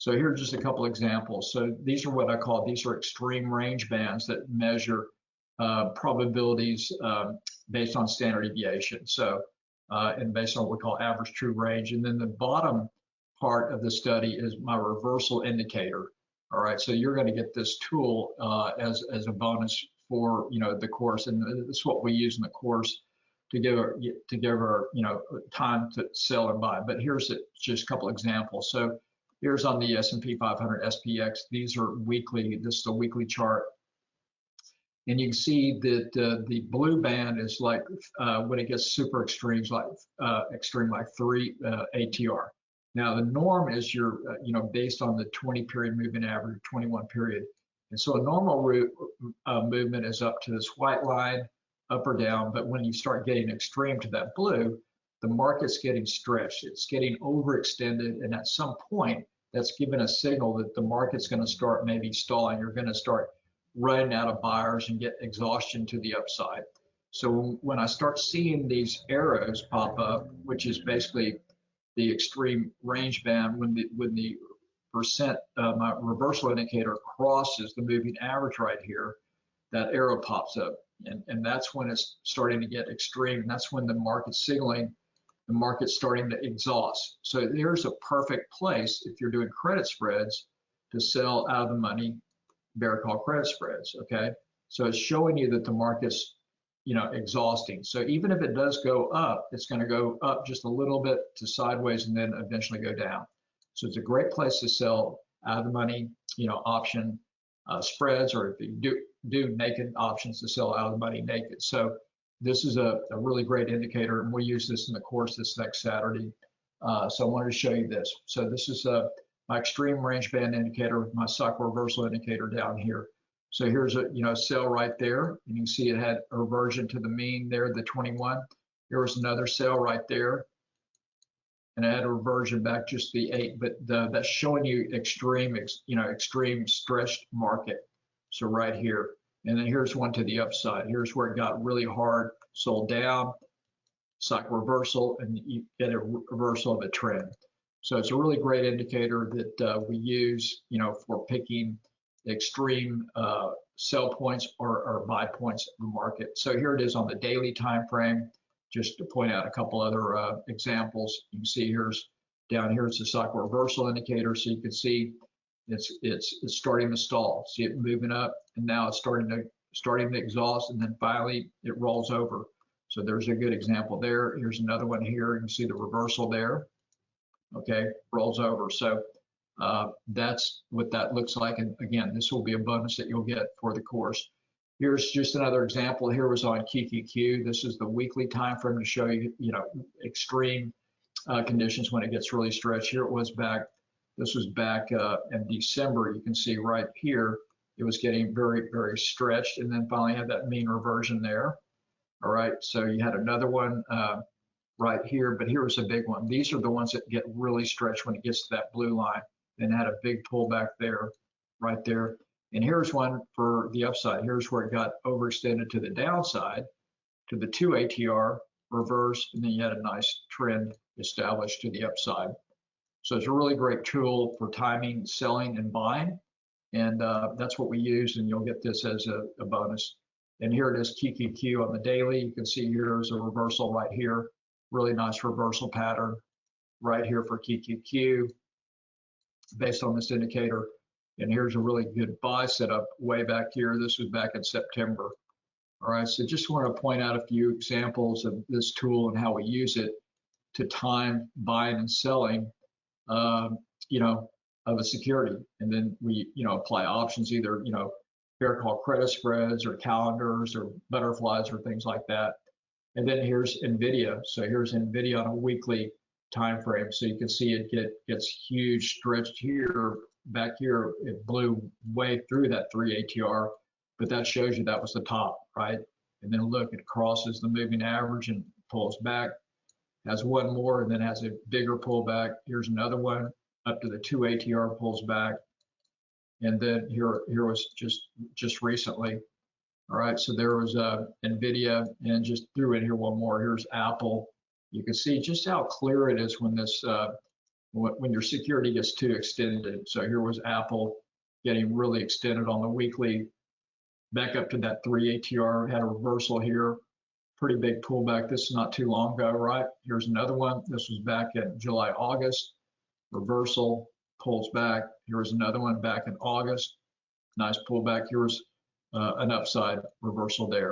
So here are just a couple examples. So these are what I call, these are extreme range bands that measure probabilities based on standard deviation. So, and based on what we call average true range. And then the bottom part of the study is my reversal indicator. All right, so you're going to get this tool as a bonus for the course, and this is what we use in the course to give our time to sell and buy. But here's just a couple examples. So here's on the S&P 500 SPX. These are weekly. This is a weekly chart, and you can see that the blue band is like when it gets super extreme, like 3 ATR. Now the norm is your based on the 20 period moving average, 21 period, and so a normal movement is up to this white line, up or down. But when you start getting extreme to that blue, the market's getting stretched. It's getting overextended, and at some point, that's given a signal that the market's going to start maybe stalling. You're going to start running out of buyers and get exhaustion to the upside. So when I start seeing these arrows pop up, which is basically the extreme range band, when the percent my reversal indicator crosses the moving average right here, that arrow pops up, and that's when it's starting to get extreme. And that's when the market's signaling the market's starting to exhaust. So there's a perfect place if you're doing credit spreads to sell out of the money bear call credit spreads. Okay, so it's showing you that the market's exhausting. So even if it does go up, it's going to go up just a little bit to sideways and then eventually go down. So it's a great place to sell out of the money option spreads, or if you do naked options, to sell out of the money naked. So this is a really great indicator, and we'll use this in the course this next Saturday. So I wanted to show you this. So this is my extreme range band indicator with my cycle reversal indicator down here. So here's a sell right there, and you can see it had a reversion to the mean there, the 21. Here was another sell right there, and I had a reversion back just the 8. But that's showing you extreme stretched market. So right here, and then here's one to the upside. Here's where it got really hard, sold down, cycle reversal, and you get a reversal of a trend. So it's a really great indicator that we use, for picking extreme sell points or buy points in the market. So here it is on the daily time frame. Just to point out a couple other examples, you can see here's down here. It's a cycle reversal indicator, so you can see it's starting to stall. See it moving up, and now it's starting to exhaust, and then finally it rolls over. So there's a good example there. Here's another one here. You can see the reversal there. Okay, rolls over. So that's what that looks like. And again, this will be a bonus that you'll get for the course. Here's just another example. Here was on QQQ. This is the weekly time frame to show you, extreme conditions when it gets really stretched. Here it was back. This was back in December. You can see right here, it was getting very, very stretched, and then finally had that mean reversion there. All right, so you had another one right here, but here was a big one. These are the ones that get really stretched when it gets to that blue line, and had a big pullback there, right there. And here's one for the upside. Here's where it got overextended to the downside, to the 2 ATR, reverse, and then you had a nice trend established to the upside. So it's a really great tool for timing, selling, and buying, and that's what we use, and you'll get this as a bonus. And here it is, QQQ on the daily. You can see here's a reversal right here. Really nice reversal pattern right here for QQQ based on this indicator. And here's a really good buy setup way back here. This was back in September. All right, so just want to point out a few examples of this tool and how we use it to time buying and selling, of a security. And then we, apply options, either, bear call credit spreads or calendars or butterflies or things like that. And then here's NVIDIA. So here's NVIDIA on a weekly time frame. So you can see it gets huge, stretched here, back here. It blew way through that 3 ATR, but that shows you that was the top, right? And then look, it crosses the moving average and pulls back, has one more, and then has a bigger pullback. Here's another one up to the 2 ATR, pulls back. And then here was just recently. All right, so there was NVIDIA, and just threw in here one more. Here's Apple. You can see just how clear it is when this when your security gets too extended. So here was Apple getting really extended on the weekly, back up to that 3 ATR, had a reversal here, pretty big pullback. This is not too long ago, right? Here's another one. This was back in July, August, reversal, pulls back. Here's another one back in August, nice pullback. Here's an upside reversal there.